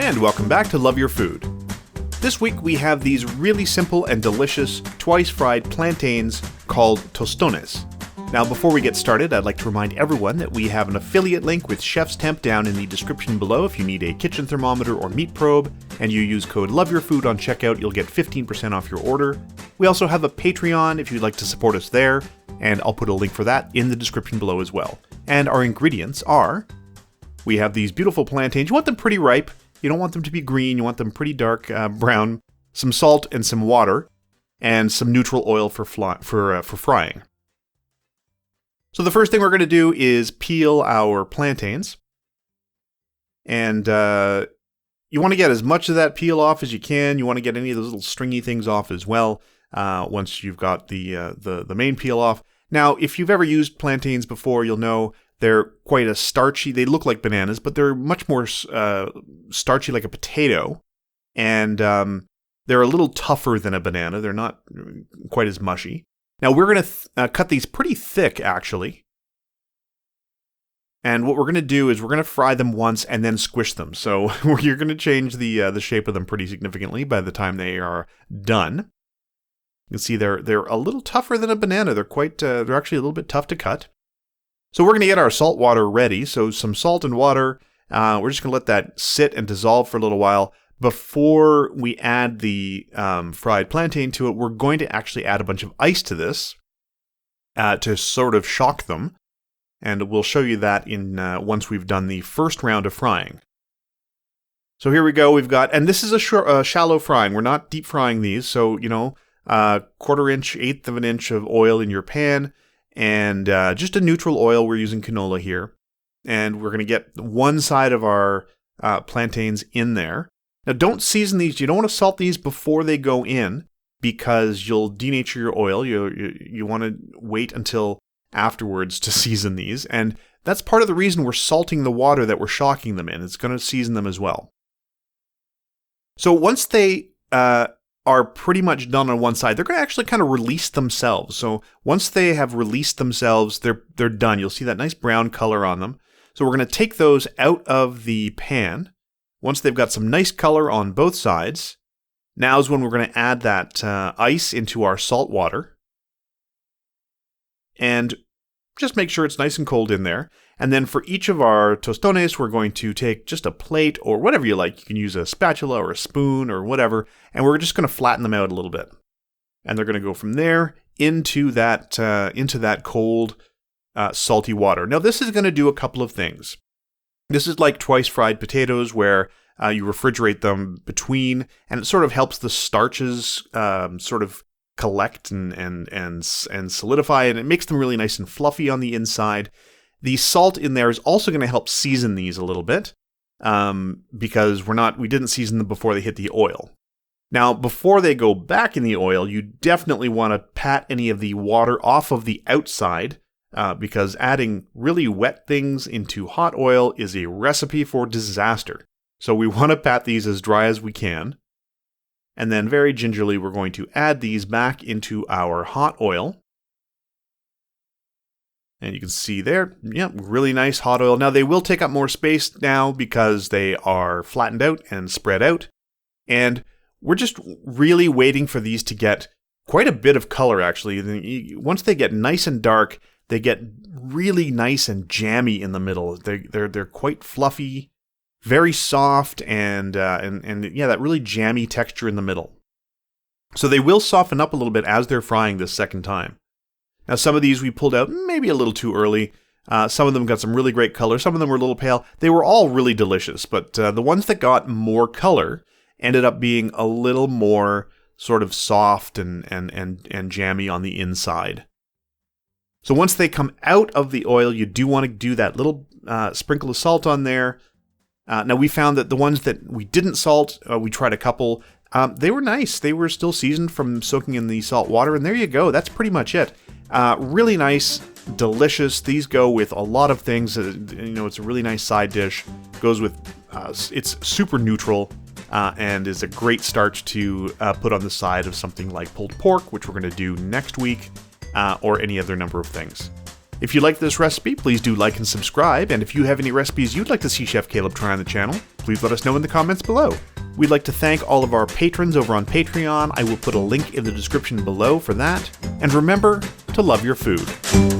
And welcome back to Love Your Food. This week we have these really simple and delicious twice-fried plantains called Tostones. Now before we get started, I'd like to remind everyone that we have an affiliate link with Chef's Temp down in the description below. If you need a kitchen thermometer or meat probe, and you use code LOVEYOURFOOD on checkout, you'll get 15% off your order. We also have a Patreon if you'd like to support us there, and I'll put a link for that in the description below as well. And our ingredients are, we have these beautiful plantains. You want them pretty ripe. You don't want them to be green. You want them pretty dark brown. Some salt and some water, and some neutral oil for frying. So the first thing we're going to do is peel our plantains. And you want to get as much of that peel off as you can. You want to get any of those little stringy things off as well once you've got the main peel off. Now, if you've ever used plantains before, you'll know they're quite a starchy. They look like bananas, but they're much more starchy like a potato. And they're a little tougher than a banana. They're not quite as mushy. Now, we're going to cut these pretty thick, actually. And what we're going to do is we're going to fry them once and then squish them. So you're going to change the shape of them pretty significantly by the time they are done. You can see they're a little tougher than a banana. They're actually a little bit tough to cut. So we're going to get our salt water ready. So some salt and water. We're just going to let that sit and dissolve for a little while. Before we add the fried plantain to it, we're going to actually add a bunch of ice to this to sort of shock them. And we'll show you that in once we've done the first round of frying. So here we go. We've got, and this is a shallow frying. We're not deep frying these. So, quarter inch, eighth of an inch of oil in your pan. And just a neutral oil. We're using canola here. And we're going to get one side of our plantains in there. Now, don't season these. You don't want to salt these before they go in because you'll denature your oil. You want to wait until afterwards to season these. And that's part of the reason we're salting the water that we're shocking them in. It's going to season them as well. So once they are pretty much done on one side, they're going to actually kind of release themselves. So once they have released themselves, they're done. You'll see that nice brown color on them. So we're going to take those out of the pan. Once they've got some nice color on both sides, now is when we're going to add that ice into our salt water. And just make sure it's nice and cold in there. And then for each of our tostones, we're going to take just a plate or whatever you like. You can use a spatula or a spoon or whatever. And we're just going to flatten them out a little bit. And they're going to go from there into that cold, salty water. Now, this is going to do a couple of things. This is like twice fried potatoes where you refrigerate them between, and it sort of helps the starches sort of collect and solidify, and it makes them really nice and fluffy on the inside. The salt in there is also going to help season these a little bit because we didn't season them before they hit the oil. Now, before they go back in the oil, you definitely want to pat any of the water off of the outside. Because adding really wet things into hot oil is a recipe for disaster. So we want to pat these as dry as we can. And then very gingerly, we're going to add these back into our hot oil. And you can see there, really nice hot oil. Now they will take up more space now because they are flattened out and spread out. And we're just really waiting for these to get quite a bit of color, actually. Once they get nice and dark, they get really nice and jammy in the middle. They're quite fluffy, very soft, and that really jammy texture in the middle. So they will soften up a little bit as they're frying this second time. Now some of these we pulled out maybe a little too early. Some of them got some really great color. Some of them were a little pale. They were all really delicious, but the ones that got more color ended up being a little more sort of soft and jammy on the inside. So once they come out of the oil, you do want to do that little sprinkle of salt on there. Now we found that the ones that we didn't salt, we tried a couple, they were nice. They were still seasoned from soaking in the salt water, and there you go. That's pretty much it. Really nice, delicious. These go with a lot of things. It's a really nice side dish. Goes with, it's super neutral. And is a great starch to put on the side of something like pulled pork, which we're going to do next week, or any other number of things. If you liked this recipe, please do like and subscribe, and if you have any recipes you'd like to see Chef Caleb try on the channel, please let us know in the comments below. We'd like to thank all of our patrons over on Patreon. I will put a link in the description below for that. And remember to love your food.